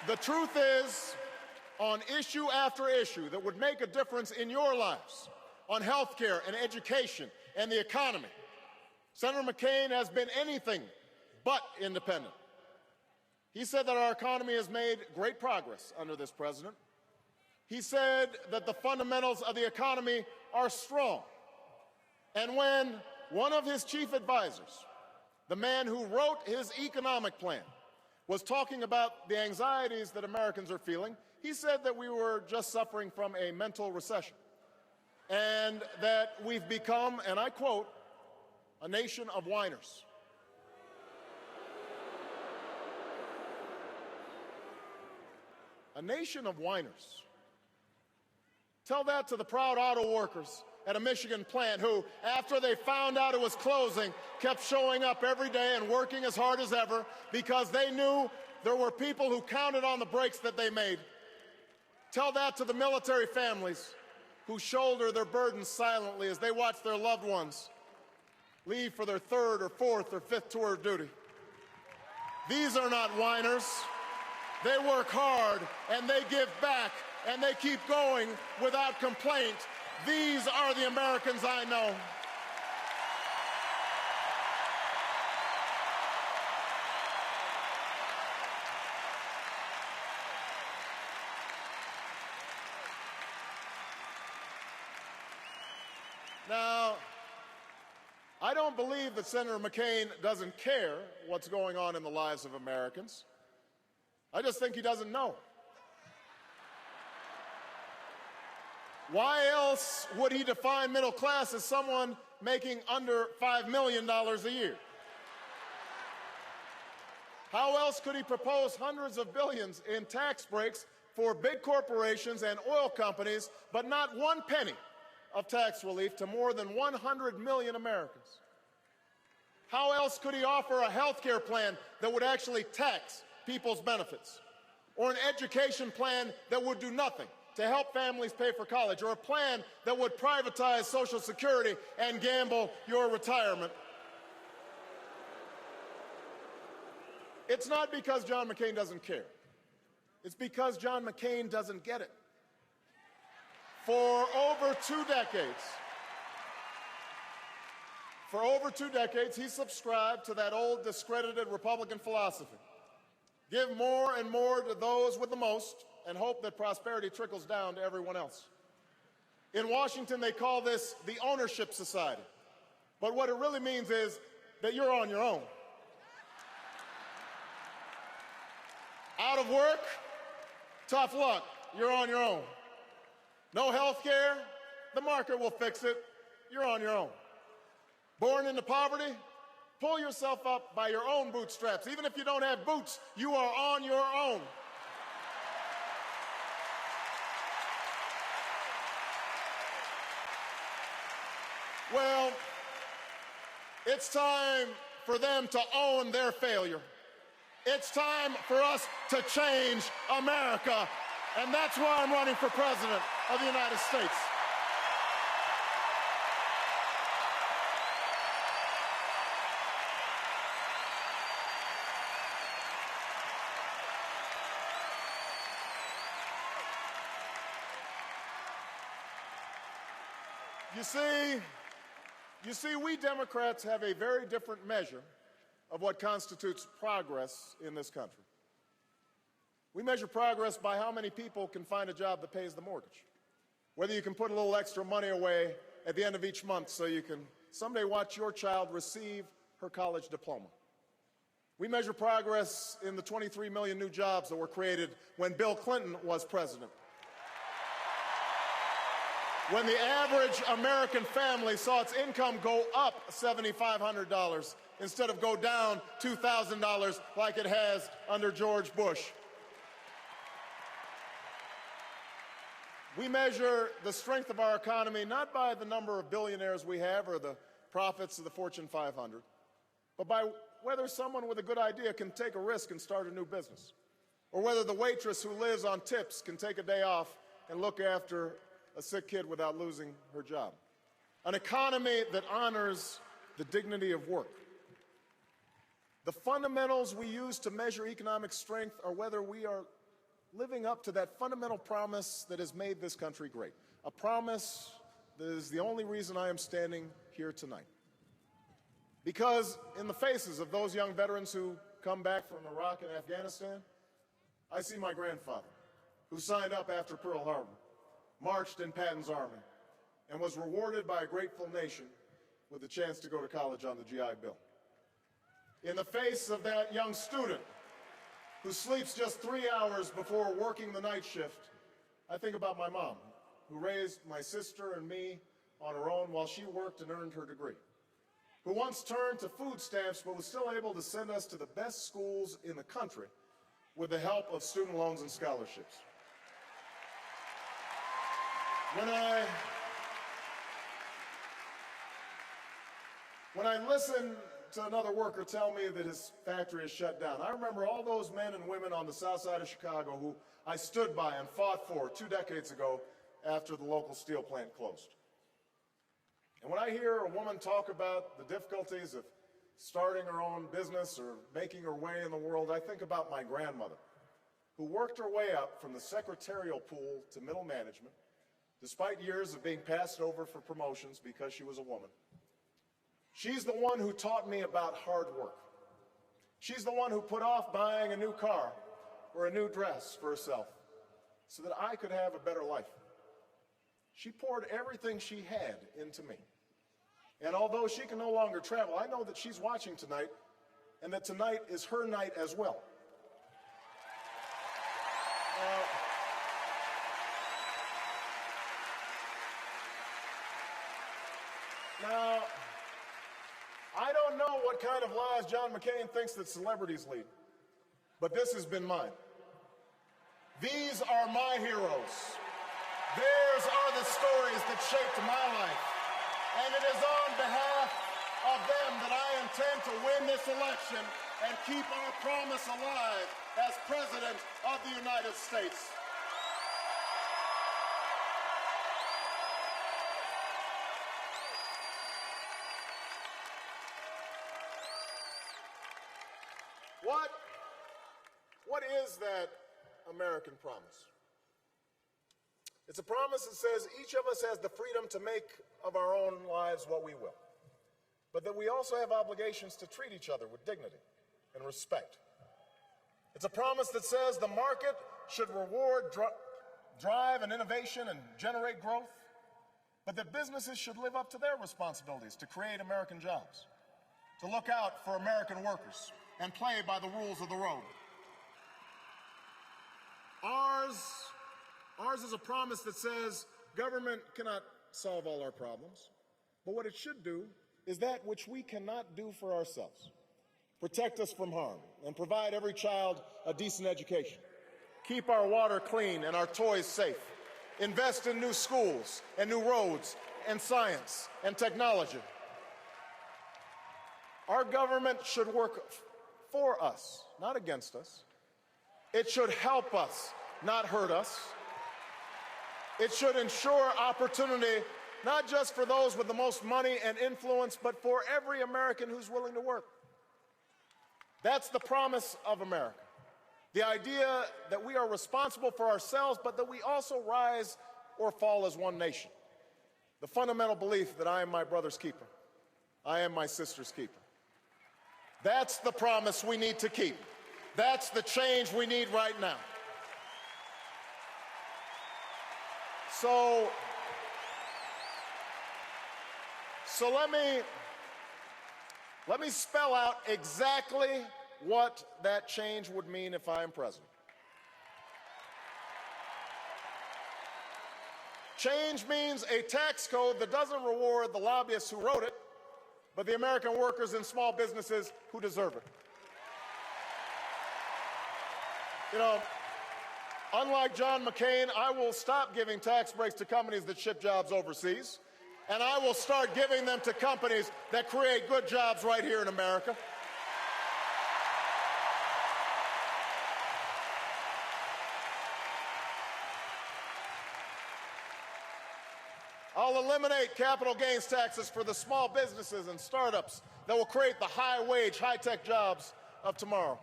The truth is, on issue after issue that would make a difference in your lives, on health care and education and the economy, Senator McCain has been anything but independent. He said that our economy has made great progress under this president. He said that the fundamentals of the economy are strong. And when one of his chief advisors, the man who wrote his economic plan, was talking about the anxieties that Americans are feeling, he said that we were just suffering from a mental recession and that we've become, and I quote, a nation of whiners. A nation of whiners. Tell that to the proud auto workers at a Michigan plant who, after they found out it was closing, kept showing up every day and working as hard as ever because they knew there were people who counted on the breaks that they made. Tell that to the military families who shoulder their burdens silently as they watch their loved ones leave for their third or fourth or fifth tour of duty. These are not whiners. They work hard and they give back and they keep going without complaint. These are the Americans I know. Now, I don't believe that Senator McCain doesn't care what's going on in the lives of Americans. I just think he doesn't know. Why else would he define middle class as someone making under $5 million a year? How else could he propose hundreds of billions in tax breaks for big corporations and oil companies, but not one penny of tax relief to more than 100 million Americans? How else could he offer a health care plan that would actually tax people's benefits, or an education plan that would do nothing to help families pay for college, or a plan that would privatize Social Security and gamble your retirement? It's not because John McCain doesn't care. It's because John McCain doesn't get it. For over 2 decades, he subscribed to that old discredited Republican philosophy. Give more and more to those with the most and hope that prosperity trickles down to everyone else. In Washington, they call this the ownership society. But what it really means is that you're on your own. Out of work? Tough luck. You're on your own. No health care? The market will fix it. You're on your own. Born into poverty? Pull yourself up by your own bootstraps. Even if you don't have boots, you are on your own. Well, it's time for them to own their failure. It's time for us to change America. And that's why I'm running for president of the United States. You see, we Democrats have a very different measure of what constitutes progress in this country. We measure progress by how many people can find a job that pays the mortgage, whether you can put a little extra money away at the end of each month so you can someday watch your child receive her college diploma. We measure progress in the 23 million new jobs that were created when Bill Clinton was president. When the average American family saw its income go up $7,500 instead of go down $2,000 like it has under George Bush. We measure the strength of our economy not by the number of billionaires we have or the profits of the Fortune 500, but by whether someone with a good idea can take a risk and start a new business, or whether the waitress who lives on tips can take a day off and look after a sick kid without losing her job. An economy that honors the dignity of work. The fundamentals we use to measure economic strength are whether we are living up to that fundamental promise that has made this country great, a promise that is the only reason I am standing here tonight. Because in the faces of those young veterans who come back from Iraq and Afghanistan, I see my grandfather, who signed up after Pearl Harbor, marched in Patton's army, and was rewarded by a grateful nation with the chance to go to college on the GI Bill. In the face of that young student who sleeps just 3 hours before working the night shift, I think about my mom, who raised my sister and me on her own while she worked and earned her degree, who once turned to food stamps but was still able to send us to the best schools in the country with the help of student loans and scholarships. When I listen to another worker tell me that his factory is shut down, I remember all those men and women on the south side of Chicago who I stood by and fought for 2 decades ago after the local steel plant closed. And when I hear a woman talk about the difficulties of starting her own business or making her way in the world, I think about my grandmother, who worked her way up from the secretarial pool to middle management, despite years of being passed over for promotions because she was a woman. She's the one who taught me about hard work. She's the one who put off buying a new car or a new dress for herself so that I could have a better life. She poured everything she had into me. And although she can no longer travel, I know that she's watching tonight and that tonight is her night as well. Now, I don't know what kind of lives John McCain thinks that celebrities lead, but this has been mine. These are my heroes. Theirs are the stories that shaped my life. And it is on behalf of them that I intend to win this election and keep our promise alive as President of the United States. What is that American promise? It's a promise that says each of us has the freedom to make of our own lives what we will, but that we also have obligations to treat each other with dignity and respect. It's a promise that says the market should reward drive and innovation and generate growth, but that businesses should live up to their responsibilities to create American jobs, to look out for American workers and play by the rules of the road. Ours is a promise that says government cannot solve all our problems, but what it should do is that which we cannot do for ourselves: protect us from harm and provide every child a decent education, keep our water clean and our toys safe, invest in new schools and new roads and science and technology. Our government should work for us, not against us. It should help us, not hurt us. It should ensure opportunity, not just for those with the most money and influence, but for every American who's willing to work. That's the promise of America. The idea that we are responsible for ourselves, but that we also rise or fall as one nation. The fundamental belief that I am my brother's keeper. I am my sister's keeper. That's the promise we need to keep. That's the change we need right now. So let me spell out exactly what that change would mean if I am president. Change means a tax code that doesn't reward the lobbyists who wrote it, but the American workers and small businesses who deserve it. You know, unlike John McCain, I will stop giving tax breaks to companies that ship jobs overseas, and I will start giving them to companies that create good jobs right here in America. I'll eliminate capital gains taxes for the small businesses and startups that will create the high-wage, high-tech jobs of tomorrow.